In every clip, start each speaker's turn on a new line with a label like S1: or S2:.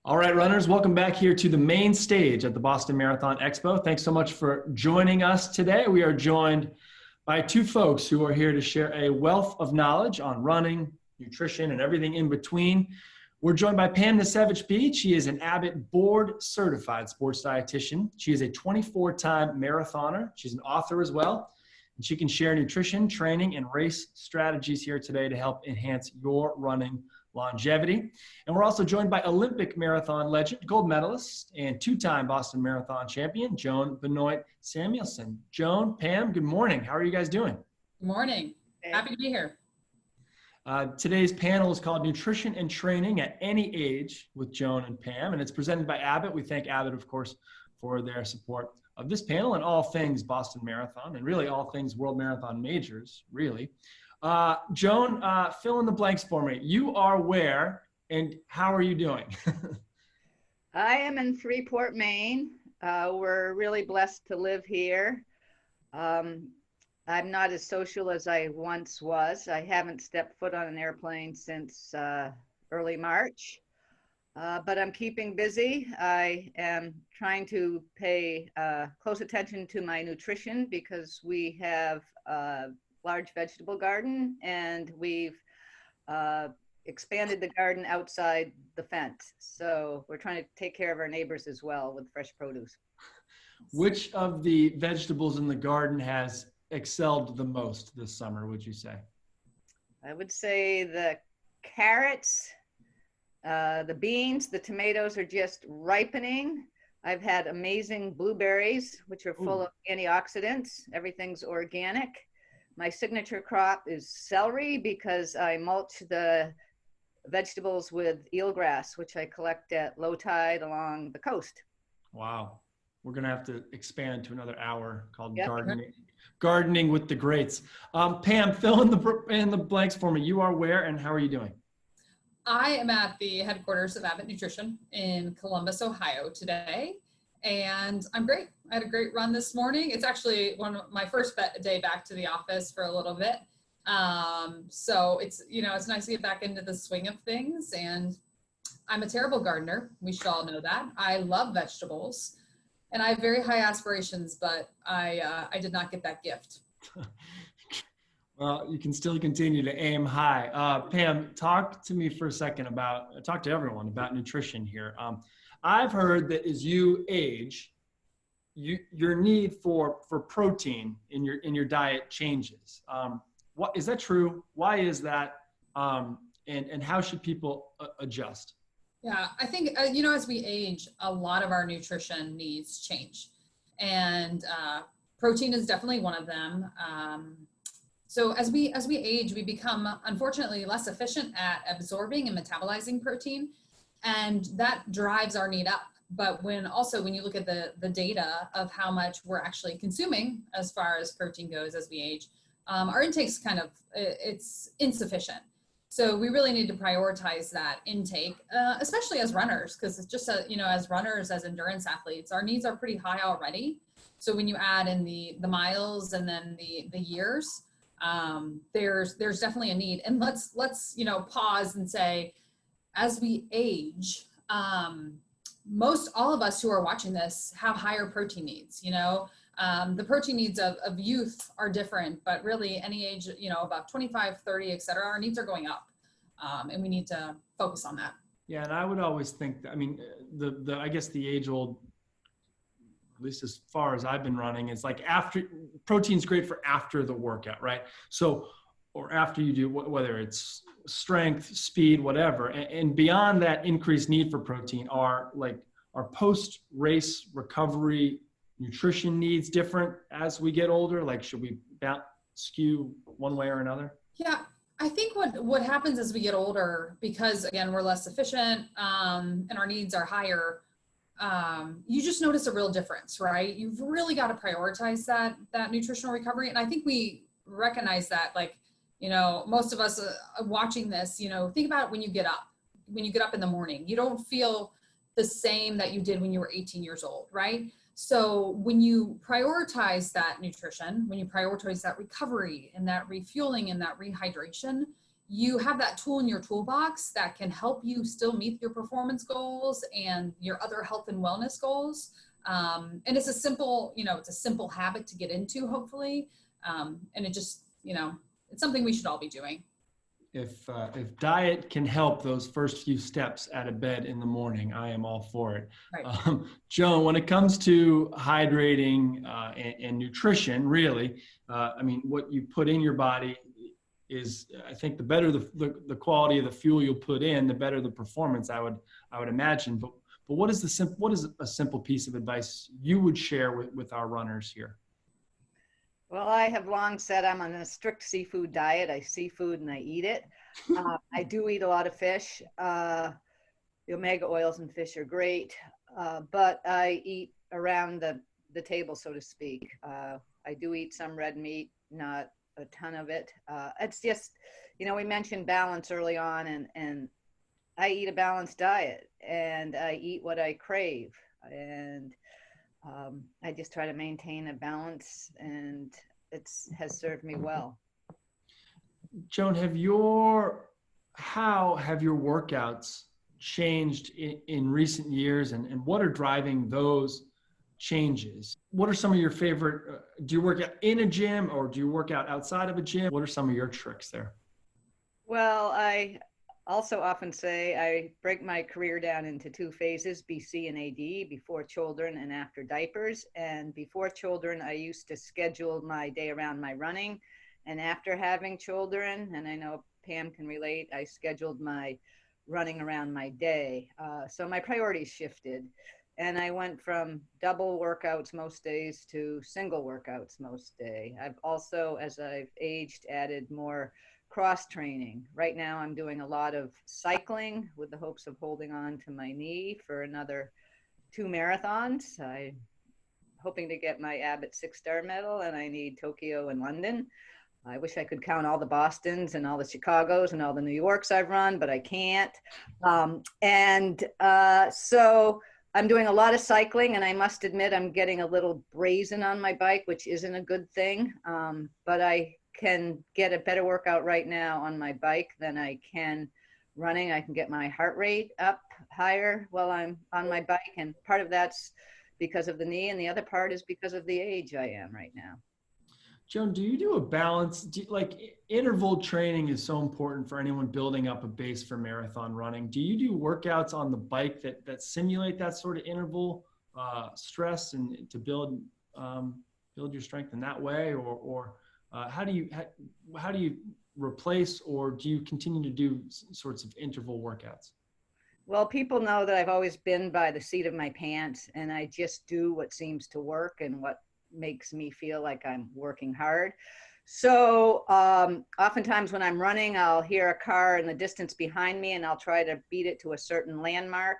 S1: All right, runners, welcome back here to the main stage at the Boston Marathon Expo. Thanks so much for joining us today. We are joined by two folks who are here to share a wealth of knowledge on running, nutrition, and everything in between. We're joined by Pam Nisevich Bede. She is an Abbott board certified sports dietitian. She is a 24-time marathoner. She's an author as well. And she can share nutrition, training, and race strategies here today to help enhance your running longevity. And we're also joined by Olympic marathon legend, gold medalist, and two-time Boston Marathon champion, Joan Benoit Samuelson. Joan, Pam, good morning. How are you guys doing?
S2: Good morning. Happy to be here.
S1: Today's panel is called Nutrition and Training at Any Age with Joan and Pam, and it's presented by Abbott. We thank Abbott, of course, for their support of this panel and all things Boston Marathon and really all things World Marathon Majors, really. Joan, fill in the blanks for me. You are where and how are you doing?
S3: I am in Freeport, Maine. We're really blessed to live here. I'm not as social as I once was. I haven't stepped foot on an airplane since early March, but I'm keeping busy. I am trying to pay close attention to my nutrition because we have a large vegetable garden and we've expanded the garden outside the fence. So we're trying to take care of our neighbors as well with fresh produce.
S1: Which of the vegetables in the garden has excelled the most this summer, would you say?
S3: I would say the carrots, the beans, the tomatoes are just ripening. I've had amazing blueberries, which are full of antioxidants. Everything's organic. My signature crop is celery because I mulch the vegetables with eelgrass, which I collect at low tide along the coast.
S1: Wow. We're going to have to expand to another hour called Gardening with the Greats. Pam, fill in the blanks for me. You are where and how are you doing?
S2: I am at the headquarters of Abbott Nutrition in Columbus, Ohio today, and I'm great. I had a great run this morning. It's actually my first day back to the office for a little bit. So it's nice to get back into the swing of things, and I'm a terrible gardener. We should all know that. I love vegetables. And I have very high aspirations, but I did not get that gift.
S1: Well, you can still continue to aim high. Pam, talk to me for a second talk to everyone about nutrition here. I've heard that as you age, your need for protein in your diet changes. Is that true? Why is that? And how should people adjust?
S2: Yeah, I think, as we age, a lot of our nutrition needs change. And protein is definitely one of them. So as we age, we become, unfortunately, less efficient at absorbing and metabolizing protein. And that drives our need up. But when you look at the data of how much we're actually consuming as far as protein goes as we age, our intake's it's insufficient. So we really need to prioritize that intake, especially as runners, because it's just, as runners, as endurance athletes, our needs are pretty high already. So when you add in the miles and then the years, there's definitely a need. And let's pause and say, as we age, most all of us who are watching this have higher protein needs. The protein needs of youth are different, but really any age, about 25, 30, et cetera, our needs are going up. And we need to focus on that.
S1: Yeah. And I would always think that, I guess the age old, at least as far as I've been running, is like protein's great for after the workout, right? So, or after you do, whether it's strength, speed, whatever. And beyond that increased need for protein are post-race recovery nutrition needs different as we get older? Like, should we skew one way or another?
S2: Yeah, I think what happens as we get older, because again, we're less efficient and our needs are higher, you just notice a real difference, right? You've really got to prioritize that nutritional recovery. And I think we recognize that, most of us watching this, think about when you get up in the morning, you don't feel the same that you did when you were 18 years old, right? So when you prioritize that nutrition, when you prioritize that recovery and that refueling and that rehydration, you have that tool in your toolbox that can help you still meet your performance goals and your other health and wellness goals. And it's a simple, it's a simple habit to get into, hopefully. And it just, it's something we should all be doing.
S1: If diet can help those first few steps out of bed in the morning, I am all for it.
S2: Right.
S1: Joan, when it comes to hydrating and nutrition, really, what you put in your body is, I think, the better the quality of the fuel you'll put in, the better the performance, I would imagine. But what is a simple piece of advice you would share with our runners here?
S3: Well, I have long said I'm on a strict seafood diet. I see food and I eat it. I do eat a lot of fish. The omega oils in fish are great, but I eat around the table, so to speak. I do eat some red meat, not a ton of it. It's just, we mentioned balance early on, and I eat a balanced diet, and I eat what I crave. And I just try to maintain a balance, and has served me well.
S1: Joan, how have your workouts changed in recent years, and what are driving those changes? What are some of your favorite, do you work out in a gym or do you work out outside of a gym? What are some of your tricks there?
S3: Well, I also often say I break my career down into 2 phases, BC and AD, before children and after diapers. And before children, I used to schedule my day around my running. And after having children, and I know Pam can relate, I scheduled my running around my day. So my priorities shifted. And I went from double workouts most days to single workouts most day. I've also, as I've aged, added more cross training. Right now I'm doing a lot of cycling with the hopes of holding on to my knee for another 2 marathons. I'm hoping to get my Abbott 6-star medal, and I need Tokyo and London. I wish I could count all the Bostons and all the Chicagos and all the New Yorks I've run, but I can't. So I'm doing a lot of cycling, and I must admit I'm getting a little brazen on my bike, which isn't a good thing. But I can get a better workout right now on my bike than I can running. I can get my heart rate up higher while I'm on my bike, and part of that's because of the knee, and the other part is because of the age I am right now.
S1: Joan, do you do a balance? Interval training is so important for anyone building up a base for marathon running. Do you do workouts on the bike that simulate that sort of interval stress and to build your strength in that way, or how do you replace, or do you continue to do sorts of interval workouts?
S3: Well, people know that I've always been by the seat of my pants, and I just do what seems to work and what makes me feel like I'm working hard. So oftentimes when I'm running, I'll hear a car in the distance behind me, and I'll try to beat it to a certain landmark.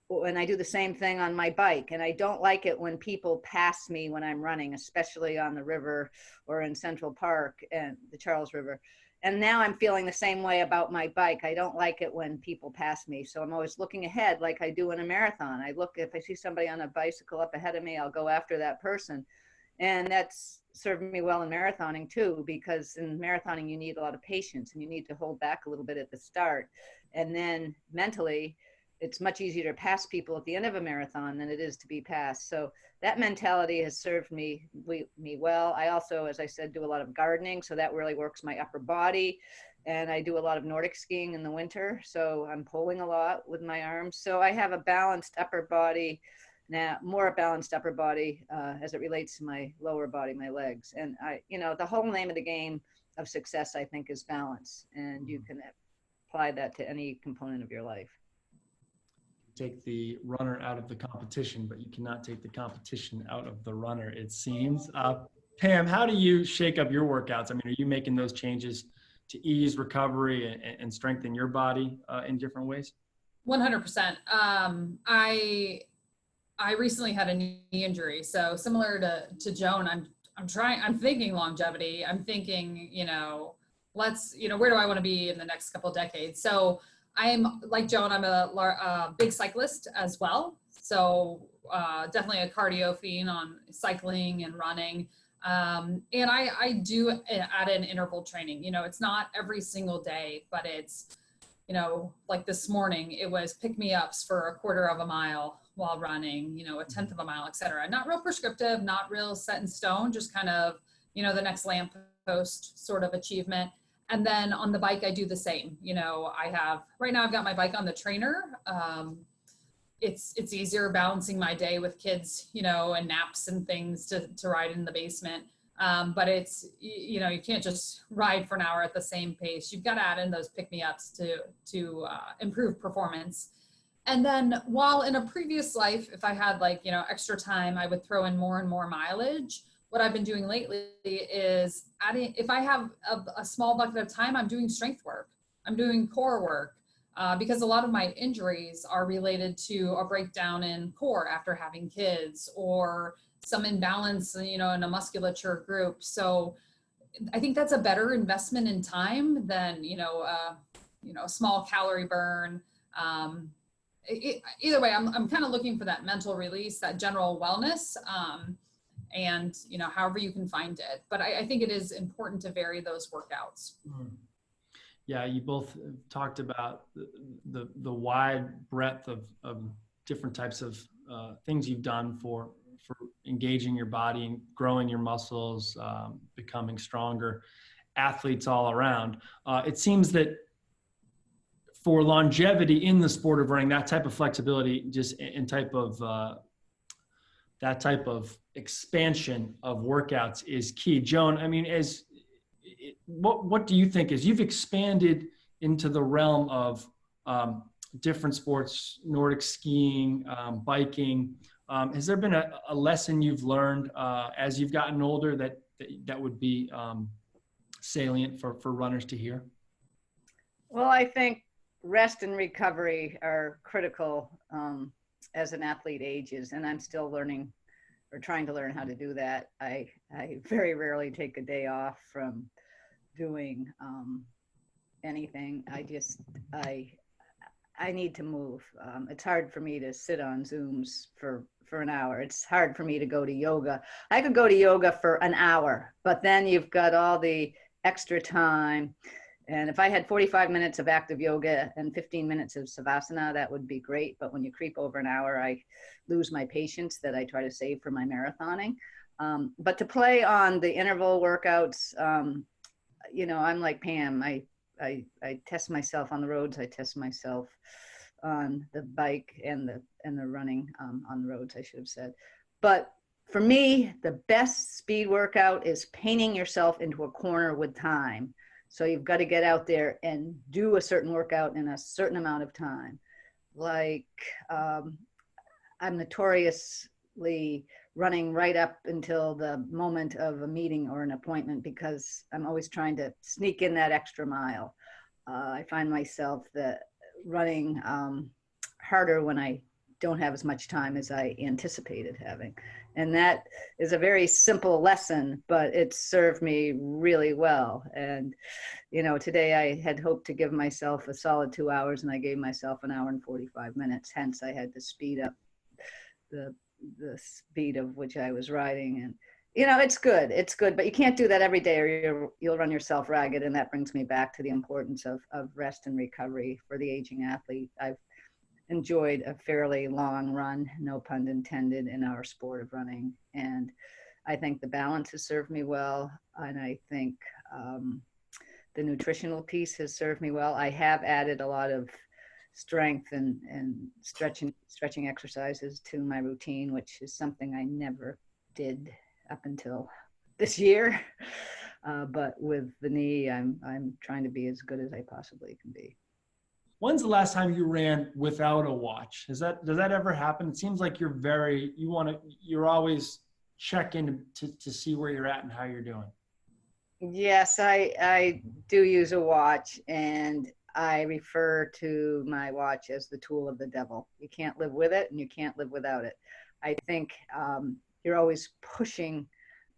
S3: And I do the same thing on my bike. And I don't like it when people pass me when I'm running, especially on the river or in Central Park and the Charles River. And now I'm feeling the same way about my bike. I don't like it when people pass me. So I'm always looking ahead like I do in a marathon. If I see somebody on a bicycle up ahead of me, I'll go after that person. And that's served me well in marathoning too, because in marathoning, you need a lot of patience, and you need to hold back a little bit at the start. And then mentally, it's much easier to pass people at the end of a marathon than it is to be passed. So that mentality has served me well. I also, as I said, do a lot of gardening. So that really works my upper body. And I do a lot of Nordic skiing in the winter. So I'm pulling a lot with my arms. So I have a balanced upper body now, more balanced upper body as it relates to my lower body, my legs. And the whole name of the game of success, I think, is balance. And you can apply that to any component of your life.
S1: Take the runner out of the competition, but you cannot take the competition out of the runner, it seems. Pam, how do you shake up your workouts? Are you making those changes to ease recovery and strengthen your body in different ways?
S2: 100%. I recently had a knee injury, so similar to Joan, I'm thinking longevity. I'm thinking, where do I want to be in the next couple of decades? So I'm like Joan, I'm a big cyclist as well. So definitely a cardio fiend on cycling and running. And I do add in interval training. You know, it's not every single day, but it's, you know, like this morning, it was pick me ups for a quarter of a mile while running, you know, a tenth of a mile, et cetera. Not real prescriptive, not real set in stone, just kind of, you know, the next lamppost sort of achievement. And then on the bike, I do the same. You know, right now I've got my bike on the trainer. It's easier balancing my day with kids, you know, and naps and things to ride in the basement. But it's, you know, you can't just ride for an hour at the same pace. You've got to add in those pick-me-ups to improve performance. And then while in a previous life, if I had like, you know, extra time, I would throw in more and more mileage. What I've been doing lately is adding, if I have a small bucket of time, I'm doing strength work. I'm doing core work. Because a lot of my injuries are related to a breakdown in core after having kids or some imbalance, you know, in a musculature group. So I think that's a better investment in time than, you know, a small calorie burn. Either way, I'm kind of looking for that mental release, that general wellness, and, you know, however you can find it. But I think it is important to vary those workouts.
S1: Yeah, you both talked about the wide breadth of different types of things you've done for engaging your body and growing your muscles, becoming stronger athletes all around. It seems that for longevity in the sport of running, that type of flexibility, just in type of that type of expansion of workouts is key. Joan, I mean, what do you think as you've expanded into the realm of different sports, Nordic skiing, biking? Has there been a lesson you've learned as you've gotten older that would be salient for runners to hear?
S3: Well, I think rest and recovery are critical as an athlete ages, and I'm still learning or trying to learn how to do that. I very rarely take a day off from doing anything. I need to move. It's hard for me to sit on Zooms for an hour. It's hard for me to go to yoga. I could go to yoga for an hour, but then you've got all the extra time. And if I had 45 minutes of active yoga and 15 minutes of savasana, that would be great. But when you creep over an hour, I lose my patience that I try to save for my marathoning. But to play on the interval workouts, you know, I'm like Pam. I test myself on the roads. I test myself on the bike and the running on the roads, I should have said. But for me, the best speed workout is painting yourself into a corner with time. So you've got to get out there and do a certain workout in a certain amount of time. Like I'm notoriously running right up until the moment of a meeting or an appointment because I'm always trying to sneak in that extra mile. I find myself running harder when I don't have as much time as I anticipated having. And that is a very simple lesson, but it served me really well. And, you know, today I had hoped to give myself a solid 2 hours and I gave myself an hour and 45 minutes. Hence I had to speed up the speed of which I was riding. And, you know, it's good, but you can't do that every day or you'll run yourself ragged. And that brings me back to the importance of rest and recovery for the aging athlete. I've enjoyed a fairly long run, no pun intended, in our sport of running. And I think the balance has served me well. And I think the nutritional piece has served me well. I have added a lot of strength and stretching exercises to my routine, which is something I never did up until this year. But with the knee, I'm trying to be as good as I possibly can be.
S1: When's the last time you ran without a watch? Does that ever happen? It seems like you're always checking to see where you're at and how you're doing.
S3: Yes, I do use a watch, and I refer to my watch as the tool of the devil. You can't live with it and you can't live without it. I think you're always pushing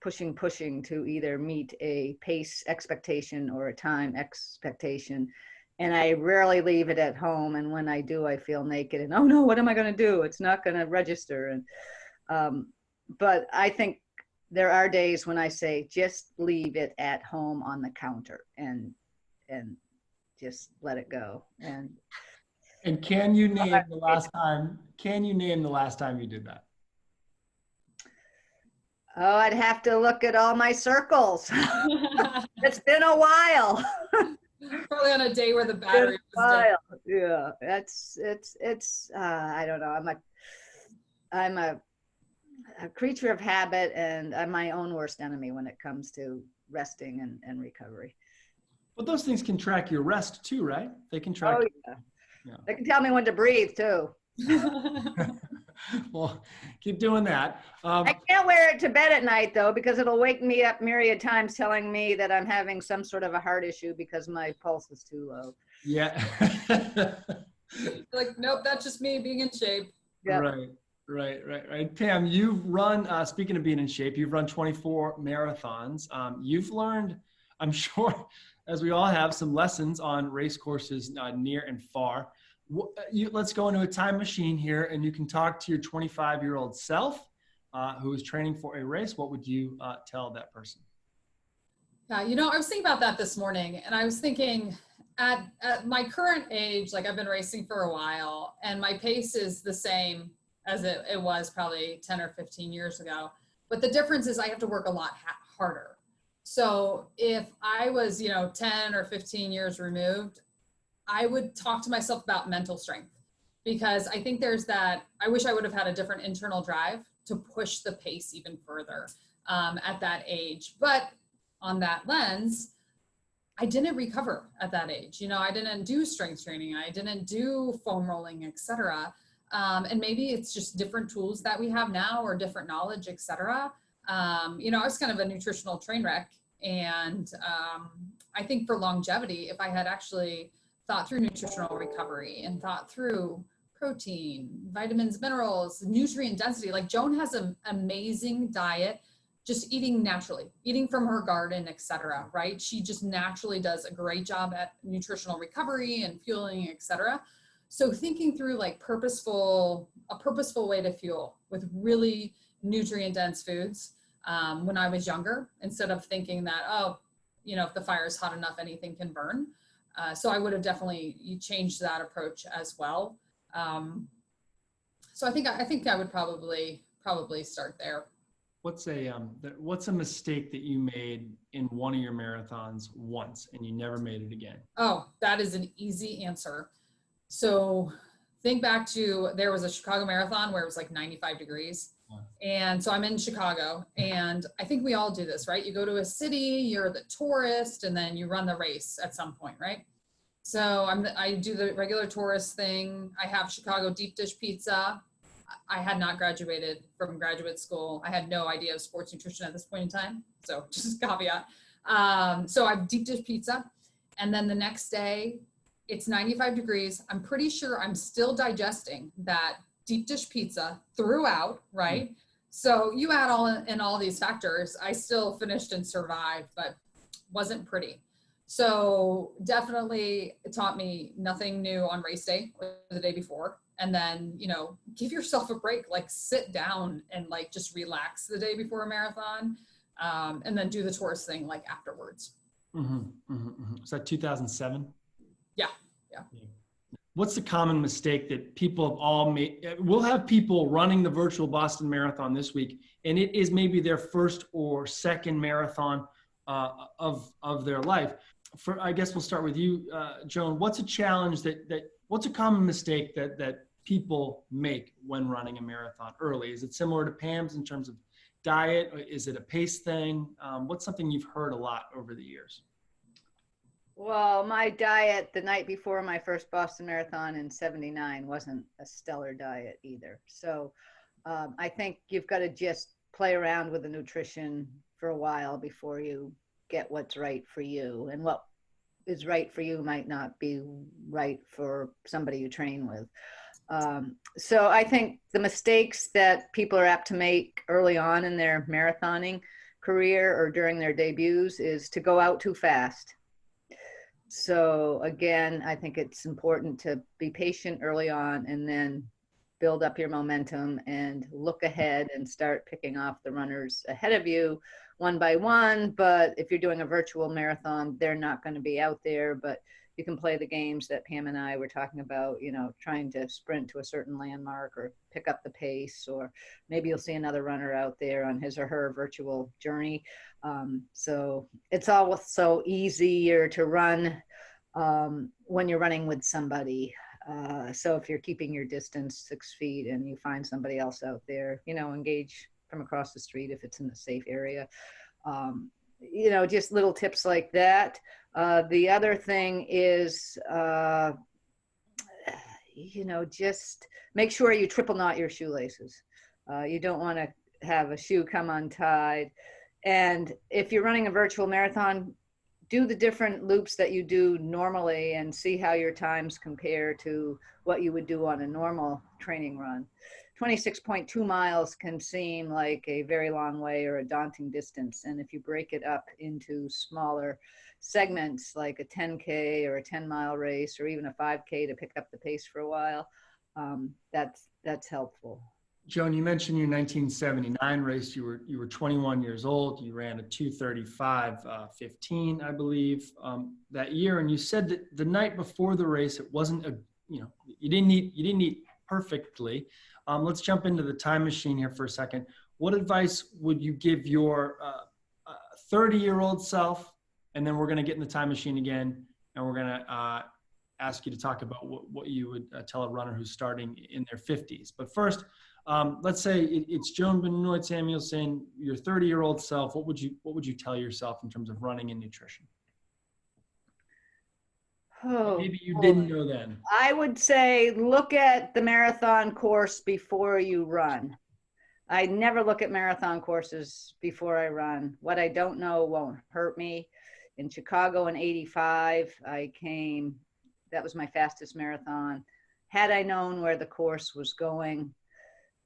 S3: to either meet a pace expectation or a time expectation. And I rarely leave it at home. And when I do, I feel naked and, oh no, what am I going to do? It's not going to register. And, but I think there are days when I say, just leave it at home on the counter and just let it go.
S1: And can you name the last time? Can you name the last time you did that?
S3: Oh, I'd have to look at all my circles. It's been a while.
S2: Probably on a day where the battery was dead.
S3: Yeah, it's I don't know. I'm a creature of habit, and I'm my own worst enemy when it comes to resting and recovery.
S1: But those things can track your rest too, right? They can track.
S3: Oh, yeah. They can tell me when to breathe too.
S1: Well, keep doing that.
S3: I can't wear it to bed at night though, because it'll wake me up myriad times telling me that I'm having some sort of a heart issue because my pulse is too low.
S1: Yeah.
S2: Like, nope, that's just me being in shape.
S3: Yep.
S1: Right. Pam, you've run, speaking of being in shape, you've run 24 marathons. You've learned, I'm sure, as we all have, some lessons on race courses near and far. Let's go into a time machine here, and you can talk to your 25-year-old self who is training for a race. What would you tell that person?
S2: Yeah, I was thinking about that this morning, and I was thinking at my current age, like I've been racing for a while, and my pace is the same as it was probably 10 or 15 years ago. But the difference is I have to work a lot harder. So if I was, 10 or 15 years removed, I would talk to myself about mental strength, because I think there's that, I wish I would have had a different internal drive to push the pace even further at that age. But on that lens, I didn't recover at that age. I didn't do strength training. I didn't do foam rolling, et cetera. And maybe it's just different tools that we have now or different knowledge, et cetera. I was kind of a nutritional train wreck. And I think for longevity, if I had actually thought through nutritional recovery and thought through protein, vitamins, minerals, nutrient density, like Joan has an amazing diet, just eating naturally, eating from her garden, et cetera, right? She just naturally does a great job at nutritional recovery and fueling, et cetera. So thinking through like a purposeful way to fuel with really nutrient dense foods when I was younger, instead of thinking that, if the fire is hot enough, anything can burn. So I would have definitely changed that approach as well. So I think I would probably start there.
S1: What's a mistake that you made in one of your marathons once and you never made it again?
S2: Oh, that is an easy answer. So think back to, there was a Chicago marathon where it was like 95 degrees. And so I'm in Chicago, and I think we all do this, right? You go to a city, you're the tourist, and then you run the race at some point, right? So I do the regular tourist thing. I have Chicago deep dish pizza. I had not graduated from graduate school. I had no idea of sports nutrition at this point in time. So just caveat. So I have deep dish pizza. And then the next day it's 95 degrees. I'm pretty sure I'm still digesting that deep dish pizza throughout, right? Mm-hmm. So you add all these factors, I still finished and survived, but wasn't pretty. So definitely it taught me nothing new on race day or the day before. And then, give yourself a break, like sit down and like just relax the day before a marathon. And then do the tourist thing like afterwards.
S1: Mm-hmm, mm-hmm, mm-hmm. Is that 2007?
S2: Yeah.
S1: What's the common mistake that people have all made? We'll have people running the virtual Boston Marathon this week, and it is maybe their first or second marathon of their life. I guess we'll start with you, Joan. What's a challenge what's a common mistake that people make when running a marathon early? Is it similar to Pam's in terms of diet? Or is it a pace thing? What's something you've heard a lot over the years?
S3: Well, my diet the night before my first Boston Marathon in '79 wasn't a stellar diet either. So I think you've got to just play around with the nutrition for a while before you get what's right for you. And what is right for you might not be right for somebody you train with. So I think the mistakes that people are apt to make early on in their marathoning career or during their debuts is to go out too fast. So again, I think it's important to be patient early on and then build up your momentum and look ahead and start picking off the runners ahead of you one by one. But if you're doing a virtual marathon, they're not going to be out there, but you can play the games that Pam and I were talking about, you know, trying to sprint to a certain landmark or pick up the pace, or maybe you'll see another runner out there on his or her virtual journey. So it's also easier to run when you're running with somebody. So if you're keeping your distance 6 feet and you find somebody else out there, you know, engage from across the street if it's in a safe area. You know, just little tips like that. The other thing is, you know, just make sure you triple knot your shoelaces. You don't want to have a shoe come untied. And if you're running a virtual marathon, do the different loops that you do normally and see how your times compare to what you would do on a normal training run. 26.2 miles can seem like a very long way or a daunting distance. And if you break it up into smaller segments, like a 10K or a 10-mile race, or even a 5K to pick up the pace for a while, that's helpful.
S1: Joan, you mentioned your 1979 race. You were 21 years old. You ran a 2:35:15, I believe, that year. And you said that the night before the race, it wasn't you didn't eat perfectly. Let's jump into the time machine here for a second. What advice would you give your 30-year-old self? And then we're going to get in the time machine again, and we're going to ask you to talk about what you would tell a runner who's starting in their 50s. But first, let's say it's Joan Benoit Samuelson, your 30-year-old self. What would you tell yourself in terms of running and nutrition? Maybe you didn't know then.
S3: I would say look at the marathon course before you run. I never look at marathon courses before I run. What I don't know won't hurt me. In Chicago in '85, that was my fastest marathon. Had I known where the course was going,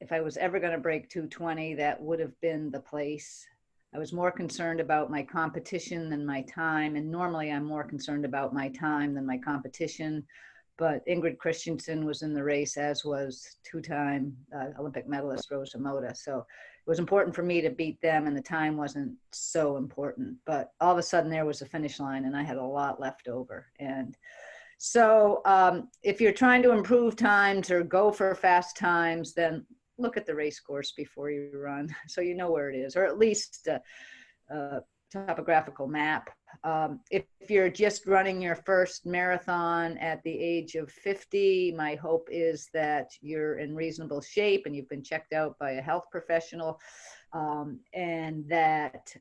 S3: if I was ever going to break 2:20, that would have been the place. I was more concerned about my competition than my time. And normally I'm more concerned about my time than my competition. But Ingrid Christensen was in the race, as was two-time Olympic medalist Rosa Mota. So it was important for me to beat them, and the time wasn't so important. But all of a sudden there was a finish line and I had a lot left over. And so if you're trying to improve times or go for fast times, then look at the race course before you run so you know where it is, or at least a topographical map. If you're just running your first marathon at the age of 50, my hope is that you're in reasonable shape and you've been checked out by a health professional, and that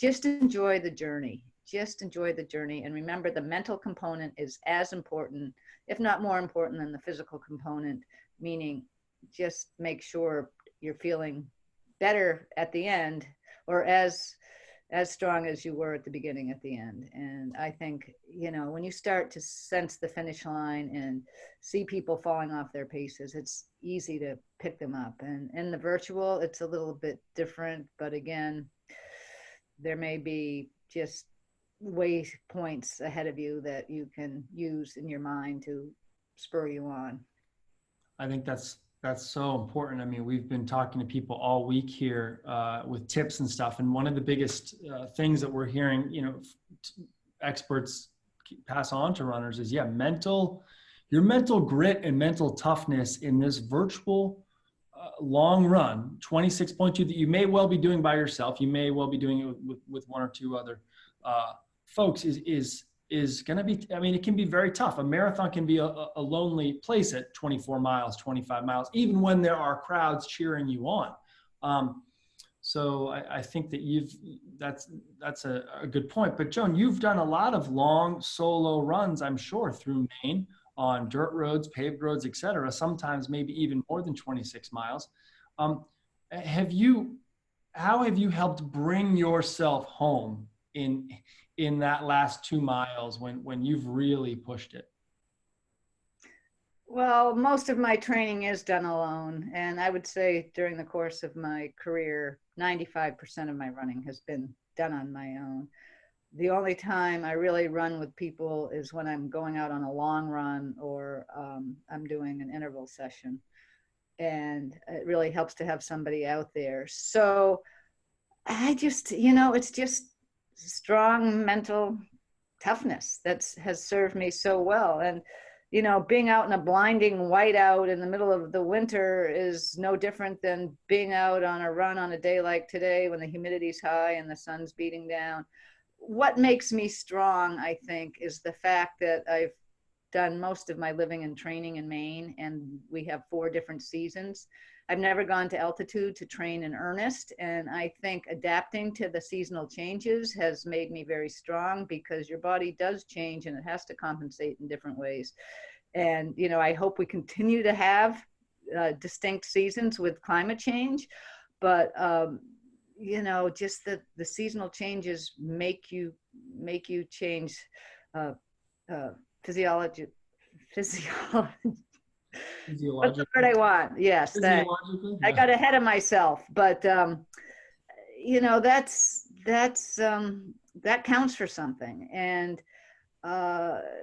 S3: just enjoy the journey. Just enjoy the journey. And remember, the mental component is as important, if not more important, than the physical component, meaning just make sure you're feeling better at the end, or as strong as you were at the beginning at the end. And I think, you know, when you start to sense the finish line and see people falling off their paces, it's easy to pick them up. And in the virtual, it's a little bit different, but again, there may be just waypoints ahead of you that you can use in your mind to spur you on.
S1: I think that's so important. I mean, we've been talking to people all week here with tips and stuff. And one of the biggest things that we're hearing, you know, experts pass on to runners is, your mental grit and mental toughness in this virtual long run, 26.2, that you may well be doing by yourself. You may well be doing it with one or two other folks is going to be, I mean, it can be very tough. A marathon can be a lonely place at 24 miles, 25 miles, even when there are crowds cheering you on. So I think that that's a good point. But Joan, you've done a lot of long solo runs, I'm sure, through Maine on dirt roads, paved roads, et cetera, sometimes maybe even more than 26 miles. How have you helped bring yourself home in that last 2 miles when you've really pushed it?
S3: Well, most of my training is done alone. And I would say during the course of my career, 95% of my running has been done on my own. The only time I really run with people is when I'm going out on a long run, or I'm doing an interval session. and it really helps to have somebody out there. So I just, it's just strong mental toughness that has served me so well. And, being out in a blinding whiteout in the middle of the winter is no different than being out on a run on a day like today when the humidity's high and the sun's beating down. What makes me strong, I think, is the fact that I've done most of my living and training in Maine, and we have 4 different seasons. I've never gone to altitude to train in earnest, and I think adapting to the seasonal changes has made me very strong, because your body does change and it has to compensate in different ways. And, I hope we continue to have distinct seasons with climate change, but, just the seasonal changes make you change physiology. What's the word I want? Yes, that I got ahead of myself, but that counts for something. And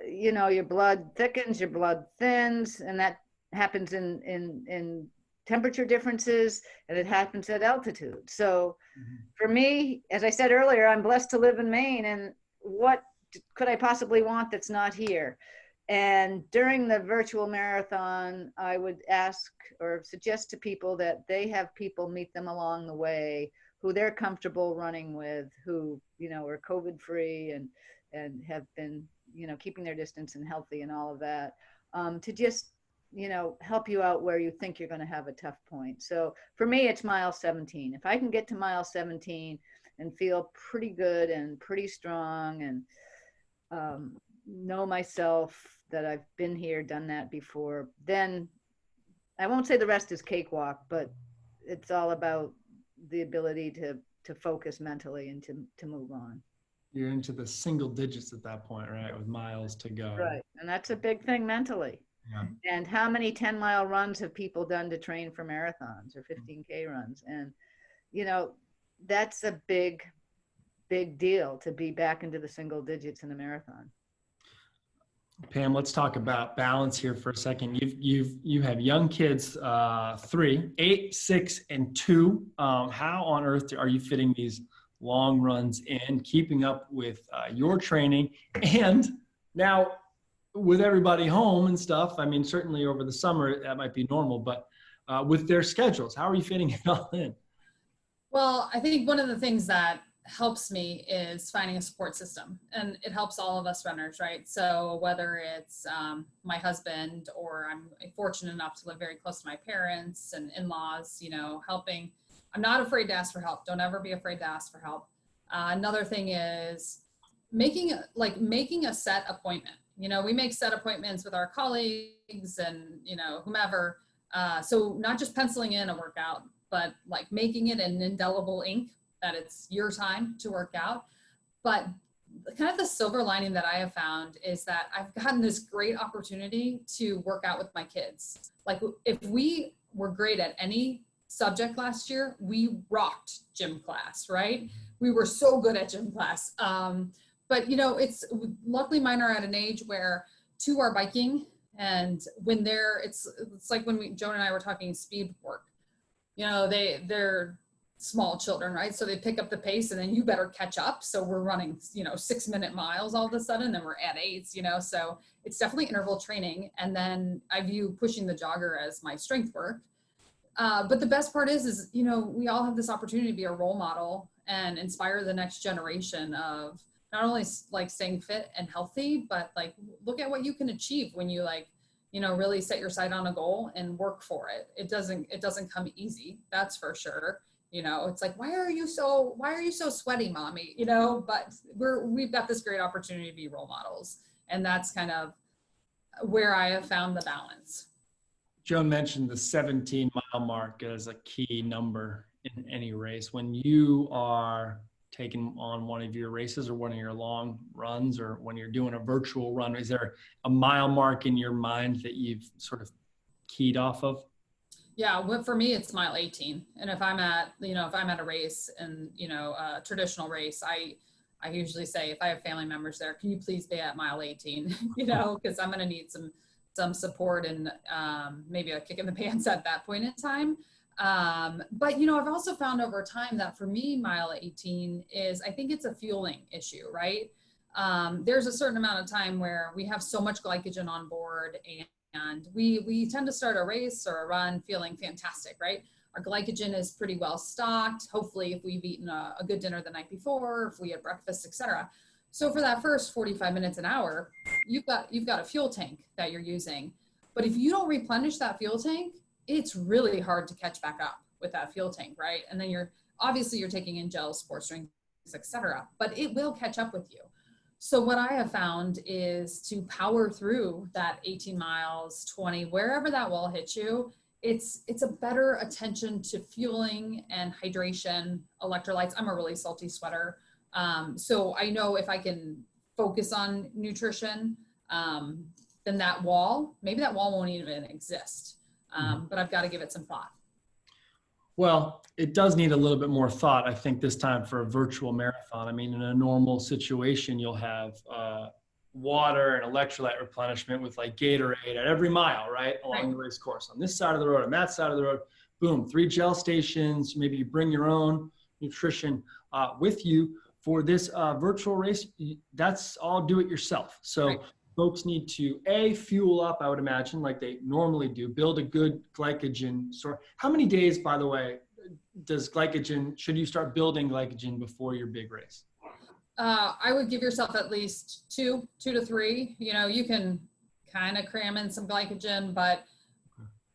S3: your blood thickens, your blood thins, and that happens in temperature differences, and it happens at altitude. So for me, as I said earlier, I'm blessed to live in Maine, and what could I possibly want that's not here? And during the virtual marathon, I would ask or suggest to people that they have people meet them along the way who they're comfortable running with, who, are COVID free and have been, keeping their distance and healthy and all of that, to just, help you out where you think you're going to have a tough point. So for me, it's mile 17. If I can get to mile 17 and feel pretty good and pretty strong and know myself that I've been here, done that before, then I won't say the rest is cakewalk, but it's all about the ability to focus mentally and to move on.
S1: You're into the single digits at that point, right? With miles to go.
S3: Right. And that's a big thing mentally. Yeah. And how many 10-mile runs have people done to train for marathons or 15K runs? And, that's a big, big deal to be back into the single digits in a marathon.
S1: Pam, let's talk about balance here for a second. You have young kids, 3, 8, 6, and 2. How on earth are you fitting these long runs in, keeping up with your training, and now with everybody home and stuff? I mean, certainly over the summer that might be normal, but with their schedules, how are you fitting it all in?
S2: Well, I think one of the things that helps me is finding a support system, and it helps all of us runners, right? So whether it's my husband, or I'm fortunate enough to live very close to my parents and in-laws, helping. I'm not afraid to ask for help. Don't ever be afraid to ask for help. Another thing is making a set appointment. We make set appointments with our colleagues and, whomever. So not just penciling in a workout, but like making it an indelible ink that it's your time to work out. But kind of the silver lining that I have found is that I've gotten this great opportunity to work out with my kids. Like if we were great at any subject last year, we rocked gym class, right? We were so good at gym class. But it's luckily mine are at an age where 2 are biking, and when it's like when Joan and I were talking speed work, they're small children, right? So they pick up the pace and then you better catch up. So we're running, 6-minute miles all of a sudden, and we're at 8s, so it's definitely interval training. And then I view pushing the jogger as my strength work. But the best part is, we all have this opportunity to be a role model and inspire the next generation of not only like staying fit and healthy, but like, look at what you can achieve when you really set your sight on a goal and work for it. It doesn't come easy. That's for sure. It's like, why are you so sweaty, mommy? But we've got this great opportunity to be role models. And that's kind of where I have found the balance.
S1: Joan mentioned the 17-mile mark as a key number in any race. When you are taking on one of your races or one of your long runs, or when you're doing a virtual run, is there a mile mark in your mind that you've sort of keyed off of?
S2: Yeah, well, for me, it's mile 18. And if I'm at a race and, a traditional race, I usually say, if I have family members there, can you please be at mile 18, because I'm going to need some some support and maybe a kick in the pants at that point in time. But, you know, I've also found over time that for me, mile 18 is, I think it's a fueling issue, right? There's a certain amount of time where we have so much glycogen on board and we tend to start a race or a run feeling fantastic, right? Our glycogen is pretty well stocked. Hopefully if we've eaten a good dinner the night before, if we had breakfast, etc. So for that first 45 minutes, an hour, you've got a fuel tank that you're using. But if you don't replenish that fuel tank, it's really hard to catch back up with that fuel tank, right? And then you're taking in gels, sports drinks, etc. But it will catch up with you. So what I have found is to power through that 18 miles, 20, wherever that wall hits you, it's a better attention to fueling and hydration, electrolytes. I'm a really salty sweater. So I know if I can focus on nutrition, then maybe that wall won't even exist. But I've got to give it some thought.
S1: Well, it does need a little bit more thought, I think, this time for a virtual marathon. I mean, in a normal situation, you'll have water and electrolyte replenishment with like Gatorade at every mile, right? Along the race course. On this side of the road, on that side of the road, boom, 3 gel stations. Maybe you bring your own nutrition with you for this virtual race. That's all do it yourself. So folks need to fuel up, I would imagine, like they normally do, build a good glycogen store. How many days, by the way, should you start building glycogen before your big race?
S2: I would give yourself at least 2 to 3. You know, you can kind of cram in some glycogen, but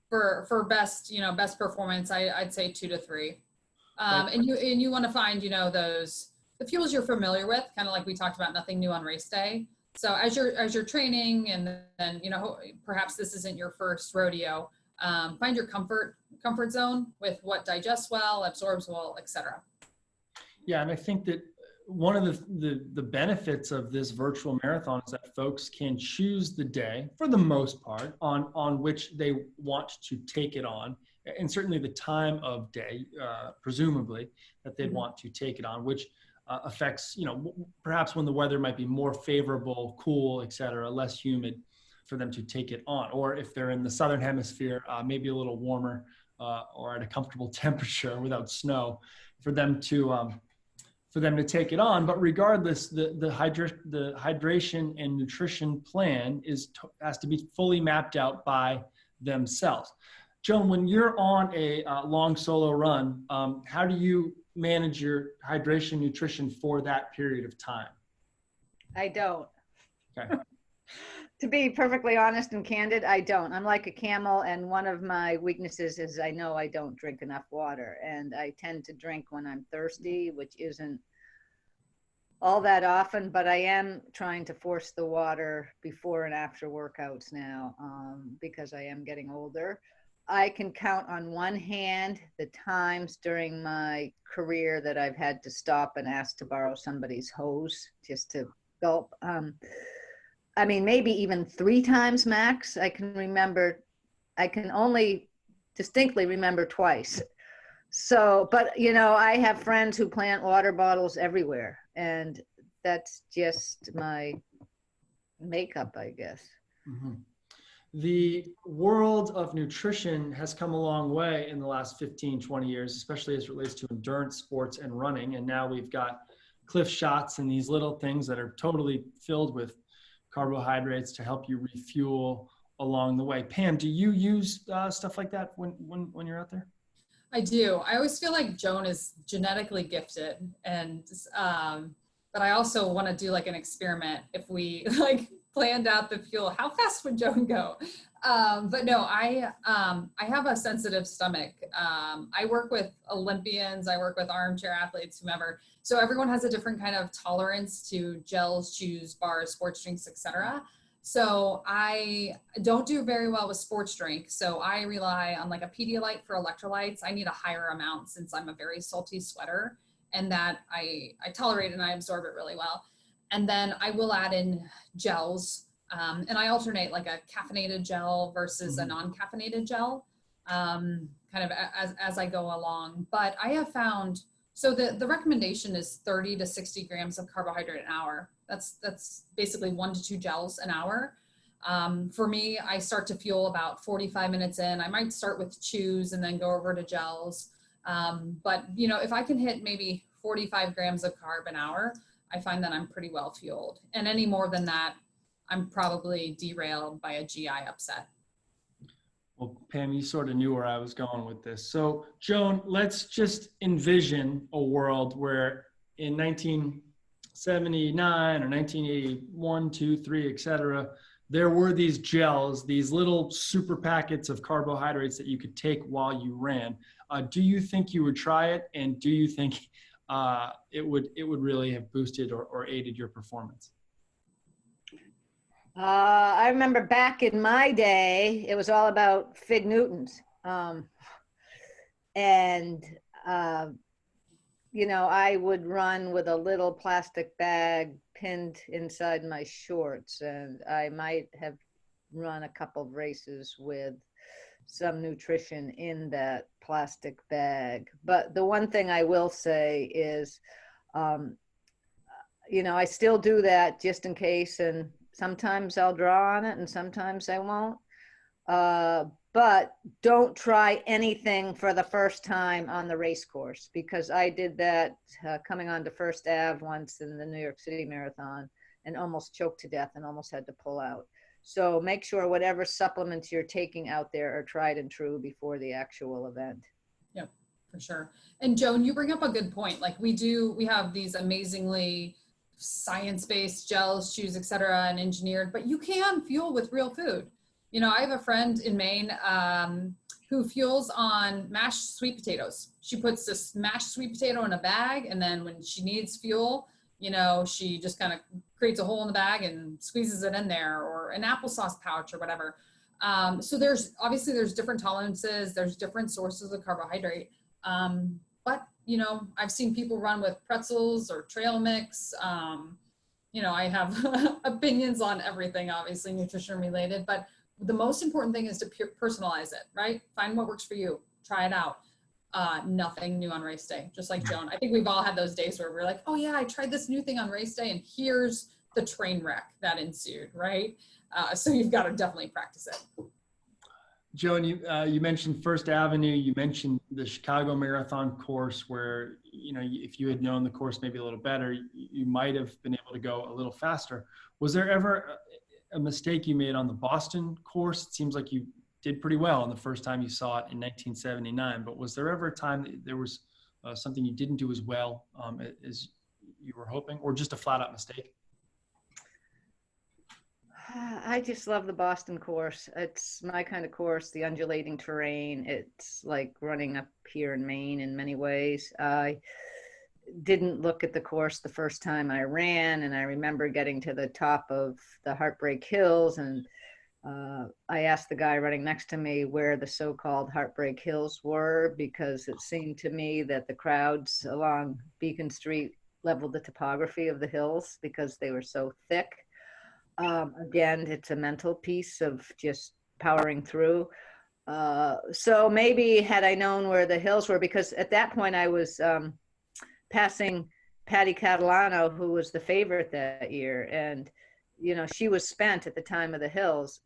S2: for best performance, I'd say 2 to 3. And you want to find, the fuels you're familiar with, kind of like we talked about, nothing new on race day. So as you're training, and then perhaps this isn't your first rodeo, find your comfort zone with what digests well, absorbs well, etc.
S1: Yeah, and I think that one of the benefits of this virtual marathon is that folks can choose the day, for the most part, on which they want to take it on, and certainly the time of day, presumably, that they'd want to take it on, which affects, perhaps when the weather might be more favorable, cool, et cetera, less humid for them to take it on. Or if they're in the Southern Hemisphere, maybe a little warmer or at a comfortable temperature without snow for them to take it on. But regardless, the hydration and nutrition plan has to be fully mapped out by themselves. Joan, when you're on a long solo run, how do you manage your hydration nutrition for that period of time?
S3: I don't.
S1: Okay.
S3: To be perfectly honest and candid, I don't. I'm like a camel, and one of my weaknesses is I know I don't drink enough water, and I tend to drink when I'm thirsty, which isn't all that often, but I am trying to force the water before and after workouts now, because I am getting older. I can count on one hand the times during my career that I've had to stop and ask to borrow somebody's hose just to gulp. I mean, maybe even 3 times max. I can only distinctly remember twice. So, but I have friends who plant water bottles everywhere, and that's just my makeup, I guess.
S1: Mm-hmm. The world of nutrition has come a long way in the last 15, 20 years, especially as it relates to endurance sports and running. And now we've got Cliff shots and these little things that are totally filled with carbohydrates to help you refuel along the way. Pam, do you use stuff like that when you're out there?
S2: I do. I always feel like Joan is genetically gifted, and but I also want to do like an experiment. If we planned out the fuel, how fast would Joan go? But no, I have a sensitive stomach. I work with Olympians, I work with armchair athletes, whomever. So everyone has a different kind of tolerance to gels, chews, bars, sports drinks, etc. So I don't do very well with sports drink. So I rely on like a Pedialyte for electrolytes. I need a higher amount since I'm a very salty sweater, and that I tolerate and I absorb it really well. And then I will add in gels, and I alternate like a caffeinated gel versus a non-caffeinated gel, kind of as I go along. But I have found, so the recommendation is 30 to 60 grams of carbohydrate an hour. That's basically 1 to 2 gels an hour. For me, I start to fuel about 45 minutes in. I might start with chews and then go over to gels. But you know, if I can hit maybe 45 grams of carb an hour, I find that I'm pretty well fueled. And any more than that, I'm probably derailed by a GI upset.
S1: Well, Pam, you sort of knew where I was going with this. So, Joan, let's just envision a world where in 1979 or 1981, 2, 3, et cetera, there were these gels, these little super packets of carbohydrates that you could take while you ran. Do you think you would try it? And do you think it would really have boosted or aided your performance?
S3: I remember back in my day, it was all about Fig Newtons. You know, I would run with a little plastic bag pinned inside my shorts, and I might have run a couple of races with some nutrition in that plastic bag. But the one thing I will say is, you know, I still do that just in case, and sometimes I'll draw on it and sometimes I won't. But don't try anything for the first time on the race course, because I did that coming onto First Ave once in the New York City Marathon and almost choked to death and almost had to pull out. So make sure whatever supplements you're taking out there are tried and true before the actual event.
S2: Yep, for sure. And Joan, you bring up a good point. Like we have these amazingly science-based gels, chews, et cetera, and engineered, but you can fuel with real food. You know, I have a friend in Maine who fuels on mashed sweet potatoes. She puts this mashed sweet potato in a bag, and then when she needs fuel, you know, she just kind of creates a hole in the bag and squeezes it in there, or an applesauce pouch or whatever. So there's different tolerances, there's different sources of carbohydrate. But, you know, I've seen people run with pretzels or trail mix. You know, I have opinions on everything, obviously nutrition related, but the most important thing is to personalize it, right? Find what works for you, try it out. Nothing new on race day, just like Joan. I think we've all had those days where we're like, oh yeah, I tried this new thing on race day and here's the train wreck that ensued, right? So you've got to definitely practice it.
S1: Joan, you mentioned First Avenue, you mentioned the Chicago Marathon course where, you know, if you had known the course maybe a little better, you might have been able to go a little faster. Was there ever a mistake you made on the Boston course? It seems like you did pretty well on the first time you saw it in 1979, but was there ever a time that there was something you didn't do as well as you were hoping, or just a flat out mistake?
S3: I just love the Boston course. It's my kind of course, the undulating terrain. It's like running up here in Maine in many ways. I didn't look at the course the first time I ran, and I remember getting to the top of the Heartbreak Hills, and I asked the guy running next to me where the so-called Heartbreak Hills were, because it seemed to me that the crowds along Beacon Street leveled the topography of the hills because they were so thick. Again, it's a mental piece of just powering through. So maybe had I known where the hills were, because at that point I was passing Patty Catalano, who was the favorite that year. And, you know, she was spent at the time of the hills,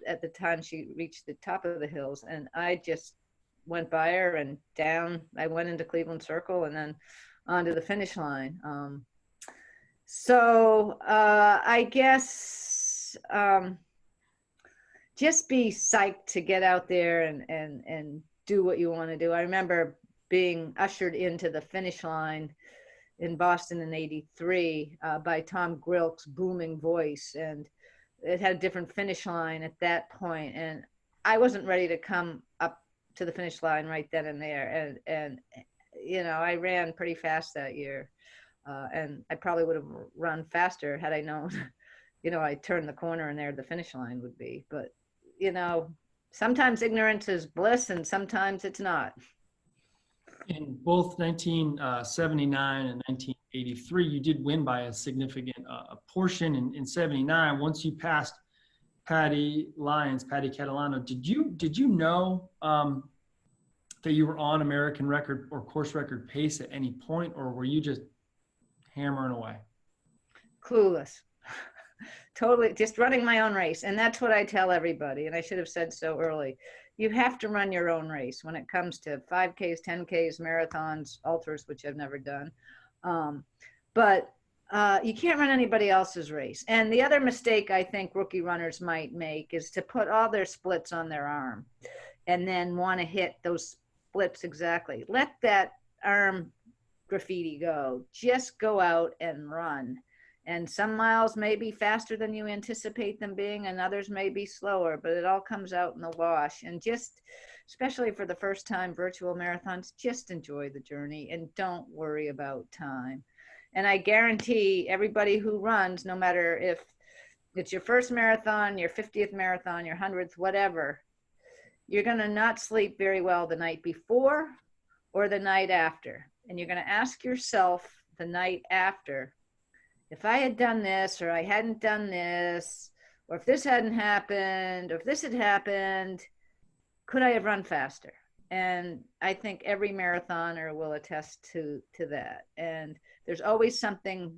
S3: at the time she reached the top of the hills. And I just went by her and down, I went into Cleveland Circle and then onto the finish line. So I guess just be psyched to get out there and do what you want to do. I remember being ushered into the finish line in Boston in '83 by Tom Grilk's booming voice, and it had a different finish line at that point, and I wasn't ready to come up to the finish line right then and there, and you know, I ran pretty fast that year. And I probably would have run faster had I known, you know, I turned the corner and there the finish line would be. But, you know, sometimes ignorance is bliss and sometimes it's not.
S1: In both 1979 and 1983, you did win by a significant portion. In 79, once you passed Patty Catalano, did you know that you were on American record or course record pace at any point, or were you just hammering away?
S3: Clueless. totally just running my own race. And that's what I tell everybody. And I should have said so early. You have to run your own race when it comes to 5Ks, 10Ks, marathons, ultras, which I've never done. But you can't run anybody else's race. And the other mistake I think rookie runners might make is to put all their splits on their arm and then want to hit those splits exactly. Let that arm graffiti go. Just go out and run. And some miles may be faster than you anticipate them being, and others may be slower, but it all comes out in the wash. And just, especially for the first time virtual marathons, just enjoy the journey and don't worry about time. And I guarantee everybody who runs, no matter if it's your first marathon, your 50th marathon, your 100th, whatever, you're going to not sleep very well the night before or the night after. And you're going to ask yourself the night after, if I had done this, or I hadn't done this, or if this hadn't happened, or if this had happened, could I have run faster? And I think every marathoner will attest to that. And there's always something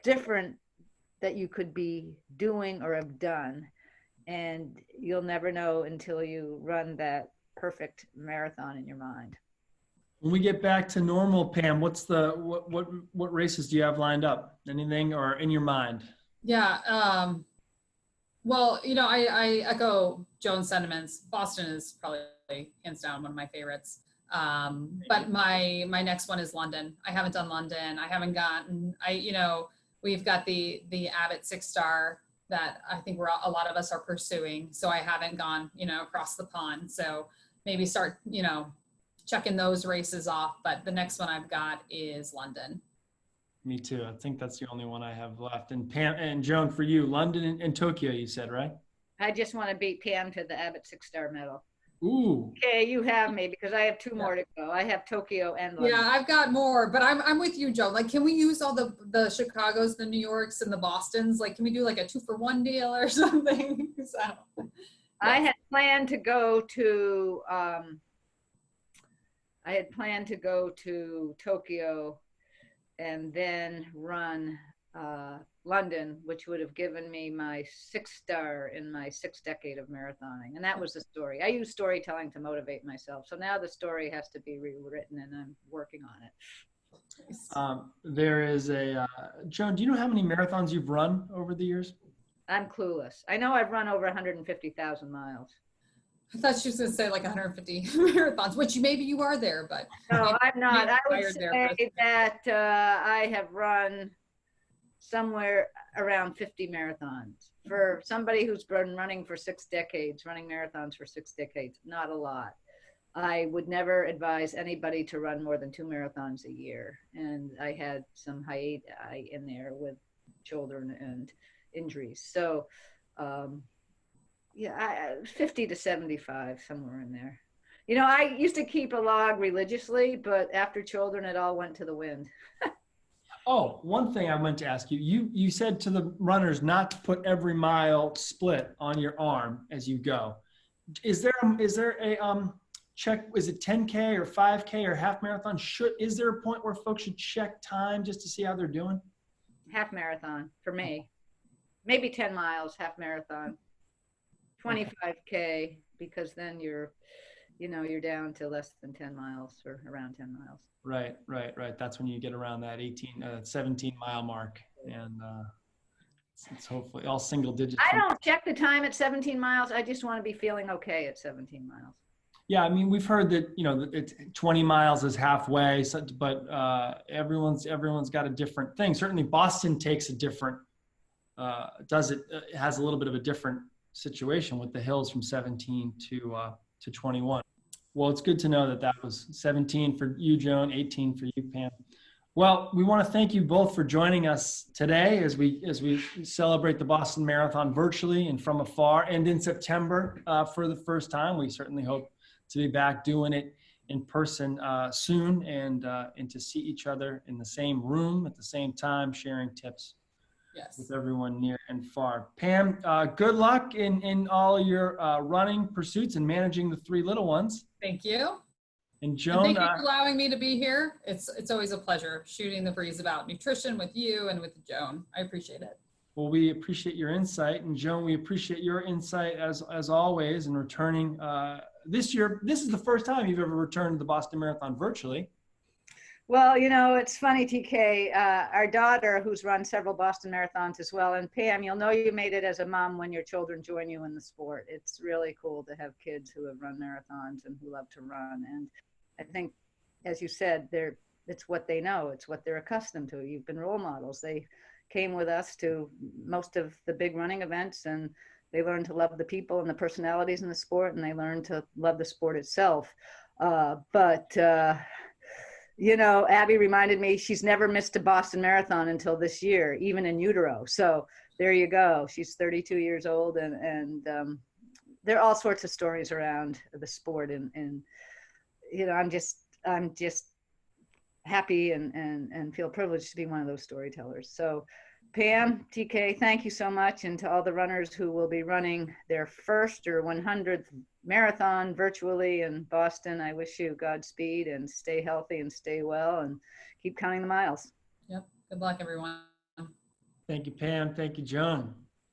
S3: different that you could be doing or have done. And you'll never know until you run that perfect marathon in your mind.
S1: When we get back to normal, Pam, what races do you have lined up? Anything or in your mind?
S2: Yeah. Well, I echo Joan's sentiments. Boston is probably hands down one of my favorites. But my next one is London. I haven't done London. I haven't gotten, we've got the Abbott 6-star that I think a lot of us are pursuing. So I haven't gone, across the pond. So maybe start, checking those races off. But the next one I've got is London.
S1: Me too. I think that's the only one I have left. And Pam and Joan, for you, London and Tokyo, you said, right?
S3: I just want to beat Pam to the Abbott 6-star medal.
S1: Ooh.
S3: Okay, you have me because I have two more to go. I have Tokyo and London.
S2: Yeah, I've got more, but I'm with you, Joan. Like, can we use all the Chicagos, the New Yorks, and the Bostons? Like, can we do like a 2-for-1 deal or something? So, yeah.
S3: I had planned to go to Tokyo and then run London, which would have given me my 6-star in my 6th decade of marathoning. And that was the story. I use storytelling to motivate myself. So now the story has to be rewritten and I'm working on it.
S1: There is Joan, do you know how many marathons you've run over the years?
S3: I'm clueless. I know I've run over 150,000 miles.
S2: I thought she was going to say like 150 marathons, which maybe you are there, but.
S3: No, I'm not. I would say that I have run somewhere around 50 marathons. For somebody who's been running for 6 decades, running marathons for 6 decades, not a lot. I would never advise anybody to run more than 2 marathons a year. And I had some hiati in there with children and injuries. So, yeah, 50 to 75, somewhere in there. I used to keep a log religiously, but after children, it all went to the wind.
S1: Oh, one thing I meant to ask you, you said to the runners not to put every mile split on your arm as you go. Is there a check? Is it 10K or 5K or half marathon? Is there a point where folks should check time just to see how they're doing?
S3: Half marathon for me, maybe 10 miles, half marathon, 25K, because then you're down to less than 10 miles or around 10 miles.
S1: Right. That's when you get around that 17 mile mark, and it's hopefully all single digits.
S3: I don't check the time at 17 miles. I just want to be feeling okay at 17 miles.
S1: Yeah, I mean, we've heard that it's 20 miles is halfway, but everyone's got a different thing. Certainly, Boston takes a different has a little bit of a different situation with the hills from 17 to 21. Well, it's good to know that was 17 for you, Joan, 18 for you, Pam. Well, we want to thank you both for joining us today as we celebrate the Boston Marathon virtually and from afar, and in September for the first time. We certainly hope to be back doing it in person soon and to see each other in the same room at the same time, sharing tips.
S2: Yes.
S1: With everyone near and far. Pam, good luck in all your running pursuits and managing the 3 little ones.
S2: Thank you.
S1: And Joan,
S2: thank you for allowing me to be here. It's always a pleasure shooting the breeze about nutrition with you and with Joan. I appreciate it.
S1: Well, we appreciate your insight. And Joan, we appreciate your insight as always in returning this year. This is the first time you've ever returned to the Boston Marathon virtually.
S3: Well, you know, it's funny, TK, our daughter, who's run several Boston marathons as well, and Pam, you'll know you made it as a mom when your children join you in the sport. It's really cool to have kids who have run marathons and who love to run. And I think, as you said, it's what they know. It's what they're accustomed to. You've been role models. They came with us to most of the big running events, and they learned to love the people and the personalities in the sport, and they learned to love the sport itself. You know, Abby reminded me she's never missed a Boston Marathon until this year, even in utero. So there you go. She's 32 years old, and there are all sorts of stories around the sport, and you know, I'm just happy and feel privileged to be one of those storytellers. So Pam, TK, thank you so much. And to all the runners who will be running their first or 100th marathon virtually in Boston, I wish you Godspeed and stay healthy and stay well and keep counting the miles.
S2: Yep. Good luck, everyone.
S1: Thank you, Pam. Thank you, Joan.